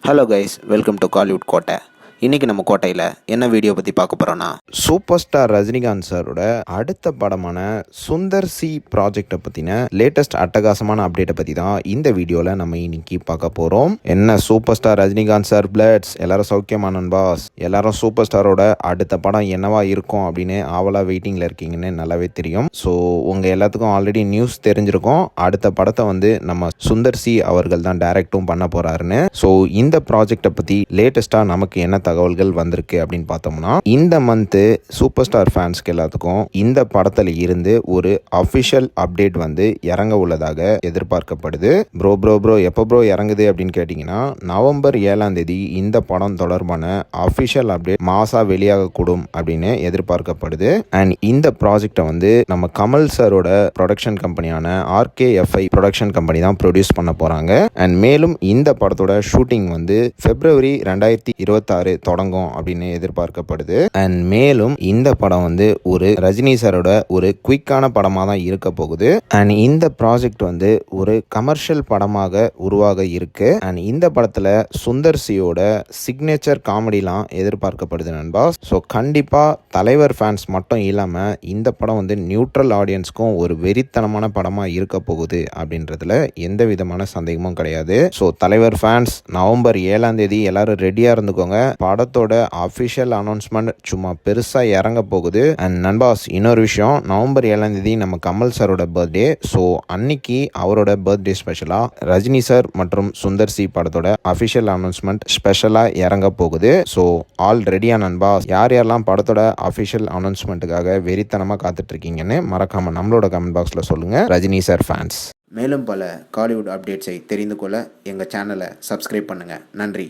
Hello guys, welcome to Kollywood கோட்டை. இன்றைக்கி நம்ம கோட்டையில் என்ன வீடியோ பற்றி பார்க்க போகிறோன்னா, சூப்பர் ஸ்டார் ரஜினிகாந்த் சாரோட அடுத்த படமான சுந்தர் சி ப்ராஜெக்டை பற்றின லேட்டஸ்ட் அட்டகாசமான அப்டேட்டை பற்றி தான் இந்த வீடியோவில் நம்ம இன்னைக்கு பார்க்க போகிறோம். என்ன சூப்பர் ஸ்டார் ரஜினிகாந்த் சார் பிளட்ஸ், எல்லாரும் சௌக்கியமான பாஸ், எல்லாரும் சூப்பர் ஸ்டாரோட அடுத்த படம் என்னவா இருக்கும் அப்படின்னு ஆவலாக வெயிட்டிங்கில் இருக்கீங்கன்னு நல்லாவே தெரியும். ஸோ உங்கள் எல்லாத்துக்கும் ஆல்ரெடி நியூஸ் தெரிஞ்சிருக்கும். அடுத்த படத்தை நம்ம சுந்தர் சி அவர்கள் தான் டைரக்டும் பண்ண போகிறாருன்னு. ஸோ இந்த ப்ராஜெக்டை பற்றி லேட்டஸ்ட்டாக நமக்கு என்ன தகவல்கள் வந்திருக்கு அப்படின்னு பார்த்தோம்னா, இந்த மந்த் சூப்பர் ஸ்டார் ஃபேன்ஸ்க்கு எல்லாத்துக்கும் இந்த படத்துல இருந்து ஒரு அபிஷியல் அப்டேட் இறங்க உள்ளதாக எதிர்பார்க்கப்படுது. ப்ரோ எப்போ ப்ரோ இறங்குது அப்படின்னு கேட்டீங்கன்னா, நவம்பர் 7ஆம் தேதி இந்த படம் தொடர்பான அபிஷியல் அப்டேட் மாசா வெளியாகக்கூடும் அப்படின்னு எதிர்பார்க்கப்படுது. அண்ட் இந்த ப்ராஜெக்டை நம்ம கமல் சாரோட ப்ரொடக்ஷன் கம்பெனியான RKFI ப்ரொடக்ஷன் கம்பெனி தான் ப்ரொடியூஸ் பண்ண போறாங்க. அண்ட் மேலும் இந்த படத்தோட ஷூட்டிங் பிப்ரவரி 2026 தொடங்கும் அப்படின்னு எதிர்பார்க்கப்படுது. அண்ட் மேலும் இந்த படம் ஒரு ரஜினி சாரோட ஒரு குயிக்கான படமாக தான் இருக்க போகுது. அண்ட் இந்த ப்ராஜெக்ட் ஒரு கமர்ஷியல் படமாக உருவாக இருக்கு. அண்ட் இந்த படத்துல சுந்தர் சியோட சிக்னேச்சர் காமெடிலாம் எதிர்பார்க்கப்படுது நண்பா. ஸோ கண்டிப்பா தலைவர் ஃபேன்ஸ் மட்டும் இல்லாம இந்த படம் நியூட்ரல் ஆடியன்ஸ்க்கும் ஒரு வெறித்தனமான படமா இருக்க போகுது அப்படின்றதுல எந்த விதமான சந்தேகமும் கிடையாது. ஸோ தலைவர் ஃபேன்ஸ் நவம்பர் 7ஆம் தேதி எல்லாரும் ரெடியா இருந்துக்கோங்க. படத்தோட அஃபிஷியல் அனௌன்ஸ்மெண்ட் சும்மா பெருசாக இறங்க போகுது. அண்ட் நண்பாஸ், இன்னொரு விஷயம், நவம்பர் 7ஆம் தேதி நம்ம கமல் சாரோட பர்த்டே. ஸோ அன்னைக்கு அவரோட பர்த்டே ஸ்பெஷலாக ரஜினி சார் மற்றும் சுந்தர் சி படத்தோட அஃபிஷியல் அனௌன்ஸ்மெண்ட் ஸ்பெஷலாக இறங்க போகுது. ஸோ ஆல் ரெடியா நண்பாஸ்? யாரெல்லாம் படத்தோட அஃபிஷியல் அனௌன்ஸ்மெண்ட்டுக்காக வெறித்தனமாக காத்துட்டு இருக்கீங்கன்னு மறக்காம நம்மளோட கமெண்ட் பாக்ஸில் சொல்லுங்க ரஜினி சார் ஃபேன்ஸ். மேலும் பல காலிவுட் அப்டேட்ஸை தெரிந்து கொள்ள எங்கள் சேனலை சப்ஸ்கிரைப் பண்ணுங்கள். நன்றி.